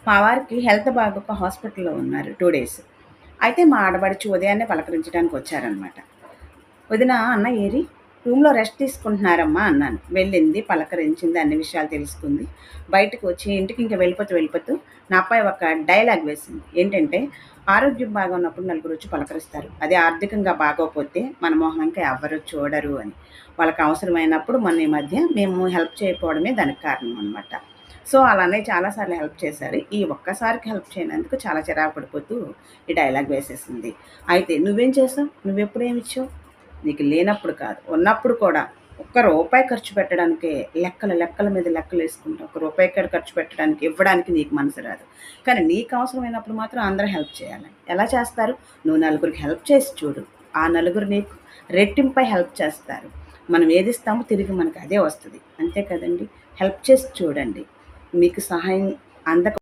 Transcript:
మా వారికి హెల్త్ బాగోక హాస్పిటల్‌లో ఉన్నారు 2 డేస్. అయితే మా ఆడపడుచు ఉదయాన్నే పలకరించడానికి వచ్చారనమాట. "వదిన అన్న ఏరి?" "రూమ్‌లో రెస్ట్ తీసుకుంటున్నారమ్మా" అన్నాను. వెళ్ళింది, పలకరించింది, అన్ని విషయాలు తెలుసుకుంది. బయటకు వచ్చి ఇంటికి ఇంక వెళ్ళిపోతూ నాపై ఒక డైలాగ్ వేసింది. ఏంటంటే, ఆరోగ్యం బాగున్నప్పుడు నలుగురొచ్చి పలకరిస్తారు. అదే ఆర్థికంగా బాగోకపోతే మన మొహం ఇంకా ఎవ్వరు చూడరు అని. వాళ్ళకి అవసరమైనప్పుడు ఈ మధ్య మేము హెల్ప్ చేయకపోవడమే దానికి కారణం అనమాట. సో, ఆళ్ళ అన్నయ్య చాలా సార్లు హెల్ప్ చేశారు. ఈ ఒక్కసారికి హెల్ప్ చేయనందుకు చాలా చిరాకు పడిపోతూ ఈ డైలాగ్ వేసేసింది. అయితే "నువ్వేం చేసావు? నువ్వెప్పుడేమిచ్చావు? నీకు లేనప్పుడు కాదు, ఉన్నప్పుడు కూడా ఒక్క రూపాయి ఖర్చు పెట్టడానికే లెక్కల మీద లెక్కలేసుకుంటావు. ఒక్క రూపాయి కూడా ఖర్చు పెట్టడానికి, ఇవ్వడానికి నీకు మనసు రాదు. కానీ నీకు అవసరమైనప్పుడు మాత్రం అందరూ హెల్ప్ చేయాలి. ఎలా చేస్తారు? నువ్వు నలుగురికి హెల్ప్ చేసి చూడు. ఆ నలుగురు నీకు రెట్టింపై హెల్ప్ చేస్తారు. మనం ఏదిస్తామో తిరిగి మనకు అదే వస్తది. అంతే కదండీ! హెల్ప్ చేసి చూడండి. మీకు సహాయం అందక